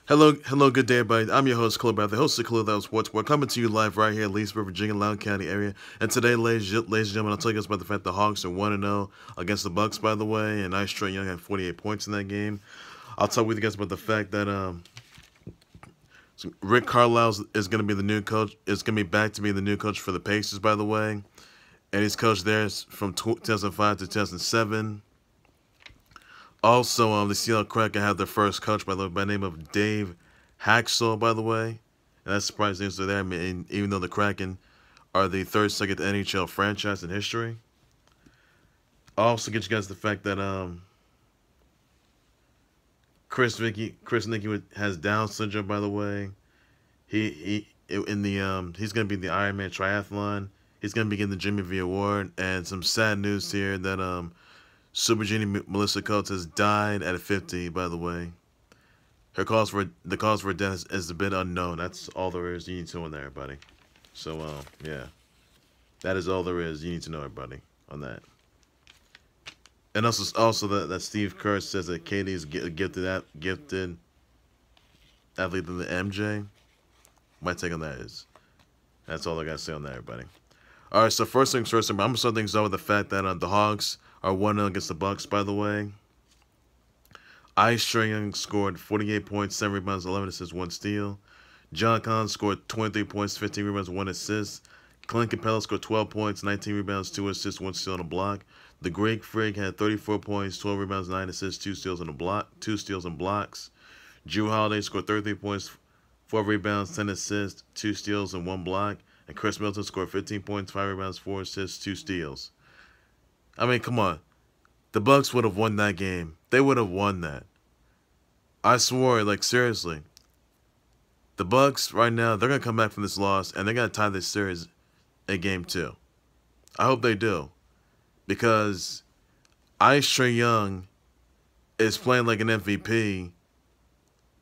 Hello, good day, everybody. I'm your host, Clint Capela, the host of Clint Capela Sports. We're coming to you live right here in Leesburg, Virginia, Loudoun County area. And today, ladies and gentlemen, I'll tell you guys about the fact the Hawks are 1-0 against the Bucks, by the way. And Trae Young had 48 points in that game. I'll talk with you guys about the fact that Rick Carlisle is going to be the new coach. Is going to be back to being the new coach for the Pacers, by the way. And he's coached there from 2005 to 2007. Also, the Seattle Kraken have their first coach, by the way, by the name of Dave Hakstol, by the way. And that's surprising news there. I mean, even though the Kraken are the second NHL franchise in history. I'll also get you guys the fact that Chris Nikie has Down syndrome, by the way. He's going to be in the Ironman Triathlon. He's going to be getting the Jimmy V Award. And some sad news here that Super Genie Melissa Coates has died at 50, by the way. The cause for death is a bit unknown. That's all there is. You need to know there, everybody. So, yeah. That is all there is. You need to know, everybody, on that. And also that Steve Kerr says that Katie is a gifted athlete than the MJ. My take on that is, that's all I got to say on that, everybody. All right, so first things first, I'm going to start things out with the fact that the Hawks are 1-0 against the Bucks, by the way. Trae Young scored 48 points, 7 rebounds, 11 assists, 1 steal. John Collins scored 23 points, 15 rebounds, 1 assist. Clint Capela scored 12 points, 19 rebounds, 2 assists, 1 steal and a block. The Greek Freak had 34 points, 12 rebounds, 9 assists, 2 steals and a block, 2 steals and blocks. Jrue Holiday scored 33 points, 4 rebounds, 10 assists, 2 steals and 1 block. And Khris Middleton scored 15 points, 5 rebounds, 4 assists, 2 steals. I mean, come on. The Bucks would have won that game. They would have won that. I swore, like, seriously. The Bucks, right now, they're going to come back from this loss, and they're going to tie this series in Game 2. I hope they do. Because Trae Young is playing like an MVP.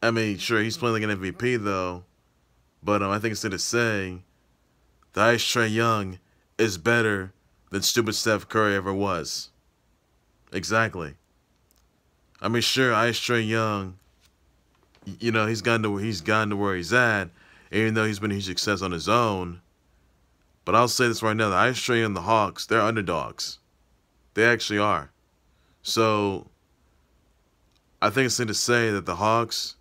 I mean, sure, he's playing like an MVP, though. But I think it's safe to say that Trae Young is better than stupid Steph Curry ever was. Exactly. I mean, sure, Trae Young, you know, he's gotten to where he's at, even though he's been a huge success on his own. But I'll say this right now, that Trae Young and the Hawks, they're underdogs. They actually are. So, I think it's safe to say that the Hawks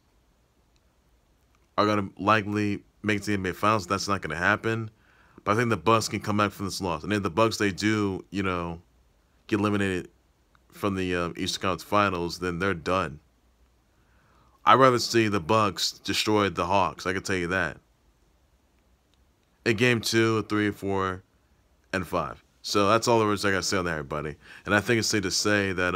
are going to likely make the NBA Finals. That's not going to happen. But I think the Bucks can come back from this loss. And if the Bucks, they do, you know, get eliminated from the Eastern Conference Finals, then they're done. I'd rather see the Bucks destroy the Hawks. I can tell you that. In Game 2, 3, 4, and 5. So that's all there is I got to say on that, everybody. And I think it's safe to say that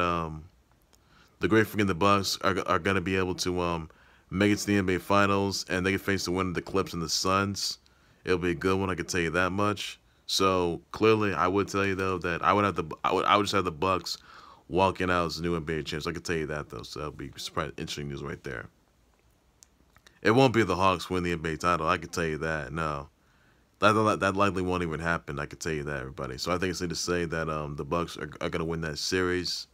the Great Freak and the Bucks are going to be able to make it to the NBA Finals, and they can face the winner of the Clips and the Suns. It'll be a good one, I can tell you that much. So clearly, I would tell you though that I would just have the Bucks walking out as the new NBA champs. I can tell you that though, so that'll be interesting news right there. It won't be the Hawks win the NBA title. I can tell you that. No, that likely won't even happen. I can tell you that, everybody. So I think it's safe to say that the Bucks are going to win that series,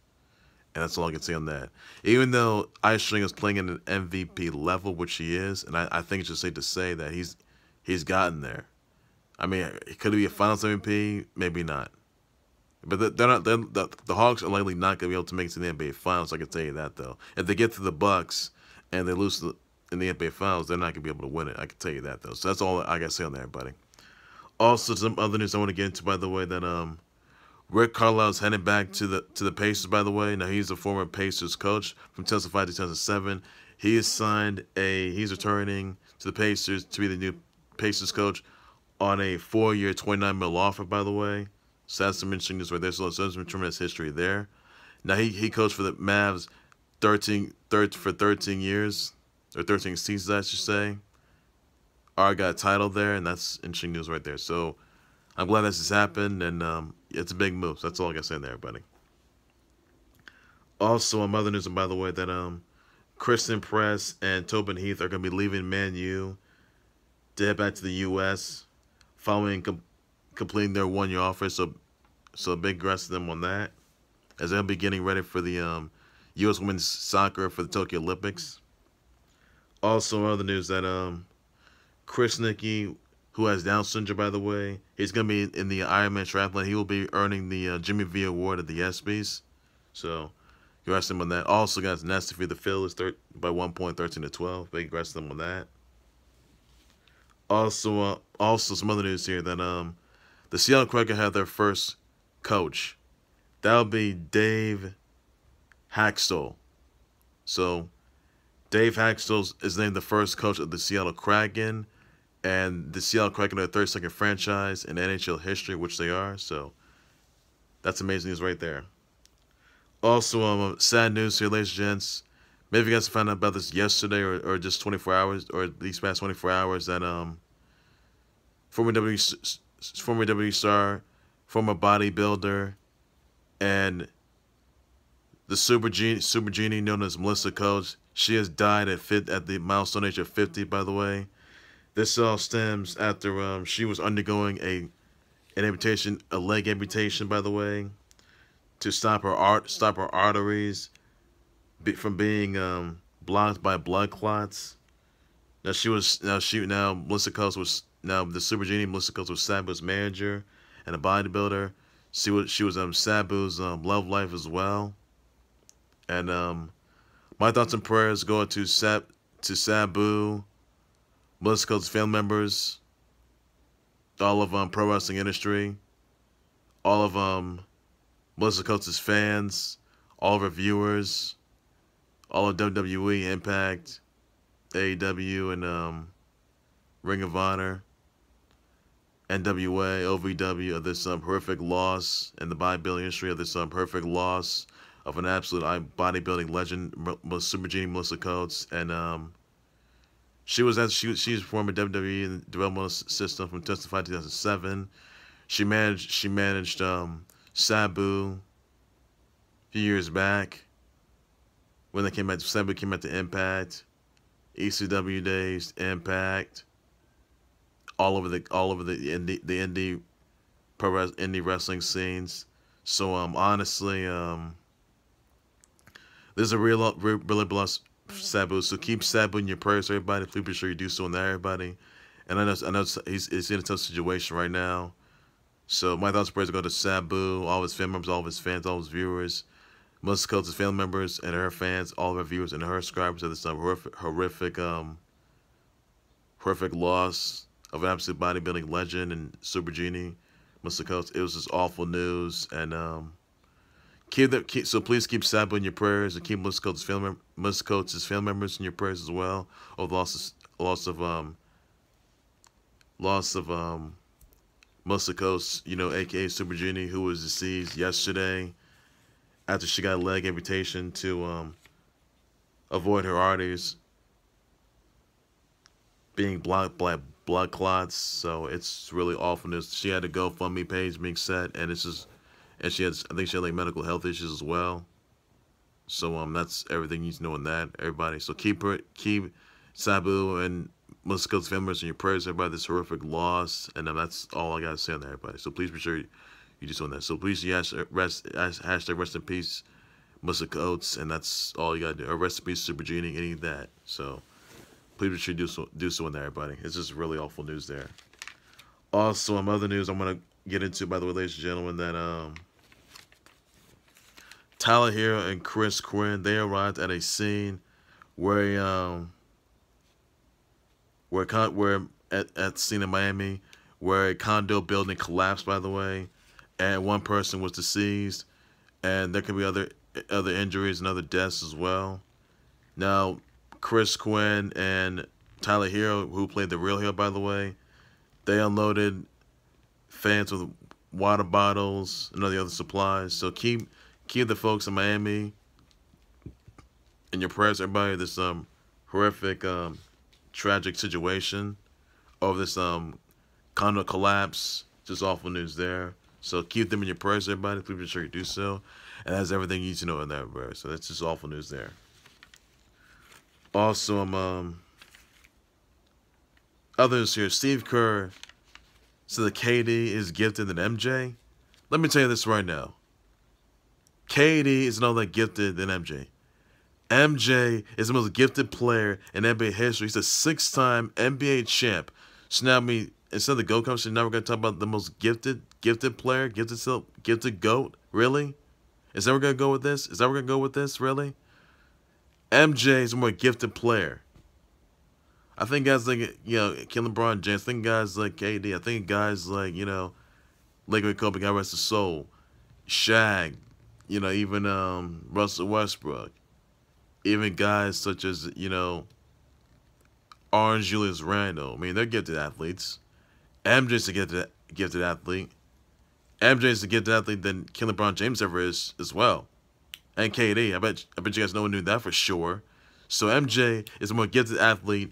and that's all I can say on that. Even though Trae is playing at an MVP level, which he is, and I think it's just safe to say that he's gotten there. I mean, could he be a Finals MVP? Maybe not. But the Hawks are likely not going to be able to make it to the NBA Finals. I can tell you that, though. If they get to the Bucks and they lose in the NBA Finals, they're not going to be able to win it. I can tell you that, though. So that's all I got to say on that, everybody. Also, some other news I want to get into, by the way, that Rick Carlisle is heading back to the Pacers, by the way. Now, he's a former Pacers coach from 2005 to 2007. He's returning to the Pacers to be the new Pacers coach on a 4-year, $29 million offer, by the way. So that's some interesting news right there. So there's some tremendous history there. Now, he coached for the Mavs 13 years, or 13 seasons, I should say. Already got a title there, and that's interesting news right there. So I'm glad this has happened, and it's a big move. So that's all I got to say there, buddy. Also, on other news, and by the way, that Christen Press and Tobin Heath are going to be leaving Man U to head back to the U.S. following completing their 1-year offer. So a big congrats to them on that, as they'll be getting ready for the U.S. women's soccer for the Tokyo Olympics. Also, other news that Nikie, who has Down syndrome, by the way, he's gonna be in the Ironman Triathlon. He will be earning the Jimmy V Award at the ESPYS. So, congrats him on that. Also, guys, nice to defeat the Phillies by 1 point, 13-12. Big congrats to them on that. Also some other news here that the Seattle Kraken have their first coach. That'll be Dave Hakstol. So, Dave Hakstol is named the first coach of the Seattle Kraken, and the Seattle Kraken are the 32nd franchise in NHL history, which they are. So, that's amazing news right there. Also, sad news here, ladies and gents. Maybe you guys found out about this yesterday or just 24 hours, or at least past 24 hours, that former WWE star, former bodybuilder, and the Super Genie known as Melissa Coates, she has died at the milestone age of 50, by the way. This all stems after she was undergoing a leg amputation, by the way, to stop her arteries from being blocked by blood clots. Now Melissa Coates was the Super Genie. Melissa Coates was Sabu's manager and a bodybuilder. She was Sabu's love life as well. And my thoughts and prayers go to Sabu, Melissa Coates' family members, all of pro wrestling industry, all of Melissa Coates' fans, all of her viewers, all of WWE, Impact, AEW, and Ring of Honor, NWA, OVW, of this horrific loss in the bodybuilding industry, of this horrific loss of an absolute bodybuilding legend, Super Genie Melissa Coates. And she's former WWE in the developmental system from 2005 to 2007. She managed Sabu a few years back when Sabu came out to Impact, ECW days, Impact, all over the indie wrestling scenes. So honestly, there's a really blessed Sabu. So keep Sabu in your prayers, everybody. Please be sure you do so in there, everybody. And I know he's in a tough situation right now. So my thoughts and prayers go to Sabu, all of his family members, all of his fans, all of his viewers, Melissa Coates' family members and her fans, all of her viewers and her subscribers of this horrific loss of an absolute bodybuilding legend and Super Genie, Melissa Coates. It was just awful news, and so please keep Sabu in your prayers, and keep Melissa Coates' family members in your prayers as well. Of loss of Melissa Coates, aka Super Genie, who was deceased yesterday after she got a leg amputation to avoid her arteries being blocked by blood clots. So it's really awful news. She had a GoFundMe page being set, and I think she had like medical health issues as well. So that's everything you need to know on that, everybody. So keep Sabu and Melissa Coates' family members in your prayers, everybody. This horrific loss, and that's all I gotta say on that, everybody. So please be sure you do so on that. So please hashtag rest in peace, Melissa Coates, and that's all you gotta do. Or rest in peace, Super Genie, any of that. So please be sure you do so on that, everybody. It's just really awful news there. Also, other news I'm gonna get into, by the way, ladies and gentlemen, that Tyler Herro and Chris Quinn, they arrived at a scene where at scene in Miami, where a condo building collapsed, by the way, and one person was deceased, and there could be other injuries and other deaths as well. Now, Chris Quinn and Tyler Herro, who played the real hero, by the way, they unloaded fans with water bottles and all the other supplies. So keep the folks in Miami in your prayers, everybody. This horrific tragic situation over this condo collapse. Just awful news there. So keep them in your prayers, everybody. Please be sure you do so. And that's everything you need to know in that verse. So that's just awful news there. Also, others here. Steve Kerr said that KD is gifted than MJ. Let me tell you this right now. KD is not that gifted than MJ. MJ is the most gifted player in NBA history. He's a 6-time NBA champ. So now, instead of the GOAT conversation, now we're going to talk about the most gifted player, gifted GOAT? Really? Is that where we're going to go with this? Is that where we're going to go with this? Really? MJ is a more gifted player. I think guys like, LeBron James. I think guys like KD. I think guys like, Lakers Kobe, God rest his soul. Shaq. Even Russell Westbrook. Even guys such as, Orange Julius Randle. I mean, they're gifted athletes. MJ's a gifted athlete. MJ's a gifted athlete than LeBron James ever is as well. And KD. I bet you guys no one knew that for sure. So MJ is a more gifted athlete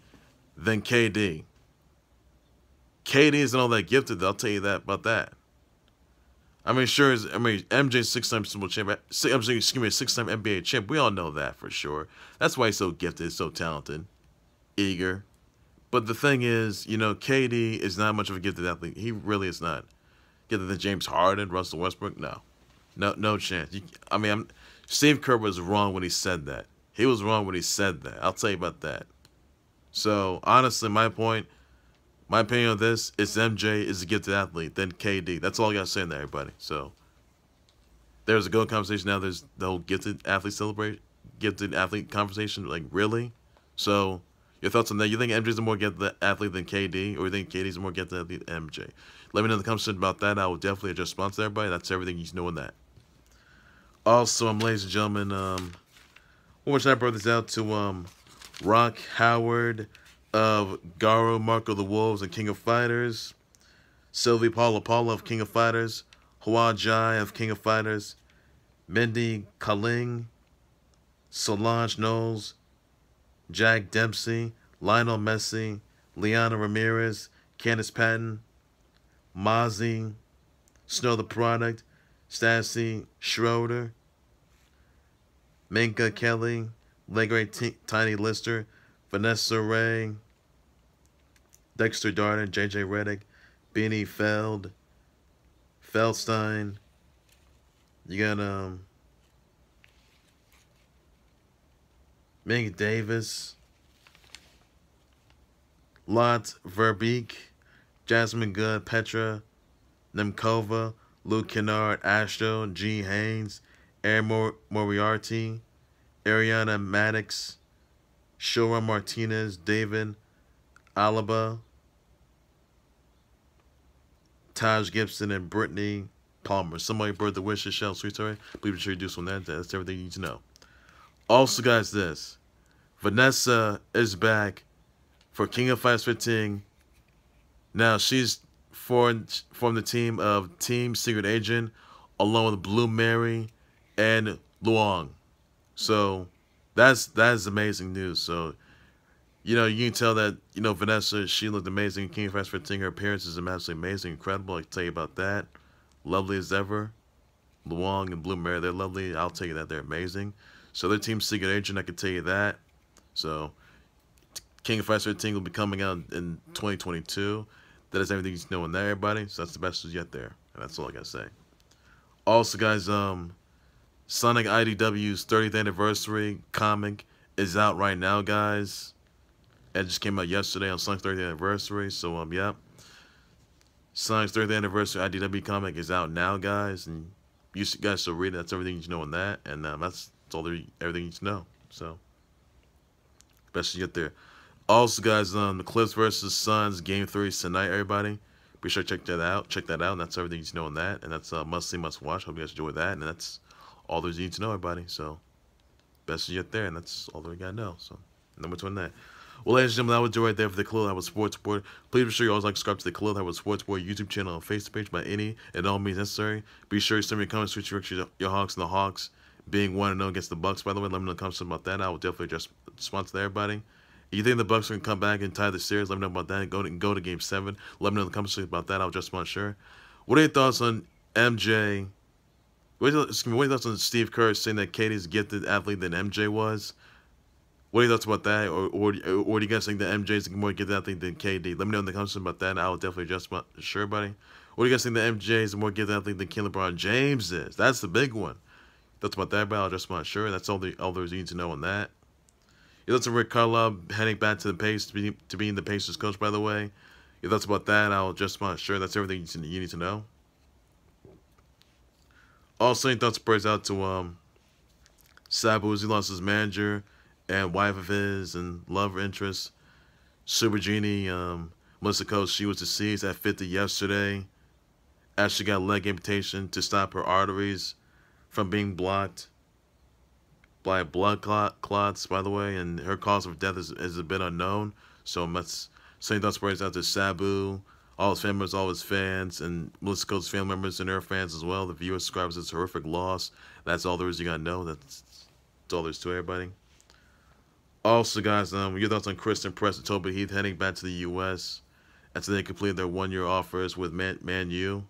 than KD. KD isn't all that gifted, though. I'll tell you that about that. MJ's 6-time Super Bowl champ. Excuse me, 6-time NBA champ. We all know that for sure. That's why he's so gifted, so talented, eager. But the thing is, KD is not much of a gifted athlete. He really is not. Gifted than James Harden, Russell Westbrook? No chance. Steve Kerr was wrong when he said that. He was wrong when he said that. I'll tell you about that. So, honestly, my opinion on this is MJ is a gifted athlete, then KD. That's all I got to say in there, everybody. So, there's a GOAT conversation. Now there's the whole gifted athlete conversation. Like, really? So, your thoughts on that? You think MJ's a more gifted athlete than KD? Or you think KD's a more gifted athlete than MJ? Let me know in the comments about that. I will definitely adjust response to everybody. That's everything you know on that. Also, ladies and gentlemen, one more time I brought this out to Rock Howard of Garo Marco the Wolves and King of Fighters, Sylvie Paula of King of Fighters, Hua Jai of King of Fighters, Mindy Kaling, Solange Knowles, Jack Dempsey, Lionel Messi, Liana Ramirez, Candice Patton, Mozzie, Snow the Product, Stassi Schroeder, Minka Kelly, Legray Tiny Lister, Vanessa Ray, Dexter Darden, JJ Redick, Beanie Feldstein. You got Meg Davis, Lot Verbeek, Jasmine Good, Petra Nemkova, Luke Kennard, Astro, G. Haynes, Aaron Moriarty, Ariana Maddox, Shora Martinez, David Alaba, Taj Gibson, and Brittany Palmer. Somebody bird the wishes, Shell Sweet Story. Please be sure you do some of that. That's everything you need to know. Also, guys, this. Vanessa is back for King of Fighters 15. Now, she's formed the team of Team Secret Agent, along with Blue Mary and Luong. So, that's amazing news. So, you can tell that, Vanessa, she looked amazing. King of Fighters 15, her appearance is absolutely amazing, incredible. I can tell you about that. Lovely as ever. Luong and Blue Mary, they're lovely. I'll tell you that. They're amazing. So, they're Team Secret Agent, I can tell you that. So, King of Fighters 15 will be coming out in 2022. That is everything you need to know on that, everybody. So, that's the best news yet there. And that's all I got to say. Also, guys, Sonic IDW's 30th anniversary comic is out right now, guys. It just came out yesterday on Sonic's 30th anniversary. So, yeah. Sonic's 30th anniversary IDW comic is out now, guys. And you guys should read it. That's everything you need to know on that. And that's everything you need to know. So, best you get there. Also, guys, the Clips versus Suns Game 3 is tonight, everybody. Be sure to check that out. And that's everything you need to know on that. And that's must see, must watch. Hope you guys enjoy that. And that's all there's you need to know, everybody. So, best you get there. And that's all that we got to know. So, number 2 on that. Well, ladies and gentlemen, that was Joe right there for the Khalil Howard Sports Report. Please be sure you always like to subscribe to the Khalil Howard Sports Report YouTube channel and Facebook page by any and all means necessary. Be sure you send me comments with your Hawks and the Hawks being 1-0 against the Bucks. By the way, let me know in the comments about that. I will definitely just respond to everybody. If you think the Bucks are gonna come back and tie the series, let me know about that. Go to Game 7. Let me know in the comments about that. I'll just want to share. What are your thoughts on MJ? What are your thoughts on Steve Kerr saying that KD's a gifted athlete than MJ was? What are your thoughts about that? Or do you guys think that MJ is a more gifted athlete than KD? Let me know in the comments about that. I will definitely just want to share, buddy. What do you guys think that MJ is a more gifted athlete than LeBron James is? That's the big one. That's about that, but I'm just not sure. That's all there's you need to know on that. Your thoughts on Rick Carlisle heading back to the Pacers to being the Pacers coach, by the way. Your thoughts about that, I'll just not sure. That's everything you need to know. Also, your thoughts prayers out to Sabu, as he lost his manager and wife of his and love interest, Super Genie, Melissa Coates. She was deceased at 50 yesterday. Actually got a leg amputation to stop her arteries from being blocked by blood clots, by the way, and her cause of death is a bit unknown. So let's send thoughts prayers out to Sabu, all his family members, all his fans, and Melissa Coates' family members and her fans as well. The viewers, subscribers, it's a horrific loss. That's all there is you gotta know. That's all there's to everybody. Also, guys, your thoughts on Christen Press Tobin Heath heading back to the U.S. after they completed their one-year offers with Man U.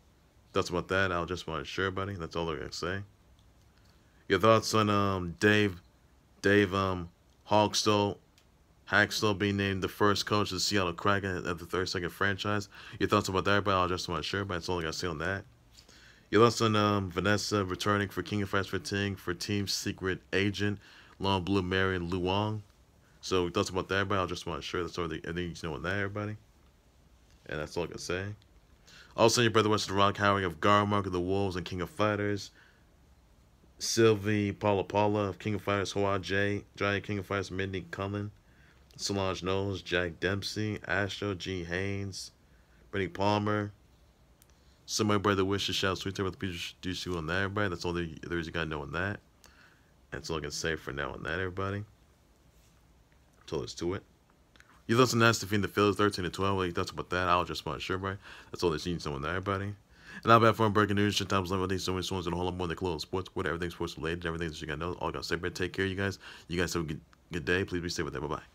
Thoughts about that? I'll just want to share, buddy. That's all I gotta say. Your thoughts on Dave Hakstol being named the first coach of the Seattle Kraken at the 32nd franchise. Your thoughts about that, but I'll just want to share, but that's all I gotta say on that. Your thoughts on Vanessa returning for King of Fighters 15 for Team Secret Agent Long Blue Mary and Luong. So your thoughts about that, everybody? I'll just want to share. That's all everything you need to know on that, everybody. And that's all I can say. Also, your brother Western Rock Howard of Garmark of the Wolves and King of Fighters. Sylvie Paula of King of Fighters, Hoa J, Giant King of Fighters, Mindy Cullen, Solange Knowles, Jack Dempsey, Astro, G. Haynes, Brittany Palmer. So my brother wishes shout sweet with the do you on that, everybody. That's all there is you gotta know on that. That's all I can say for now on that, everybody. That's all there's to it. You thoughts on that defeating the Phillies 13-12. What you thoughts about that? I'll just want to share, right? That's all there's you need to know on that, everybody. And I'll be back for breaking news. Times level these so many songs in the whole lot more than close sports, whatever everything's sports related, everything that you gotta know. All I gotta say, but take care, you guys. You guys have a good day. Please be safe with that. Bye bye.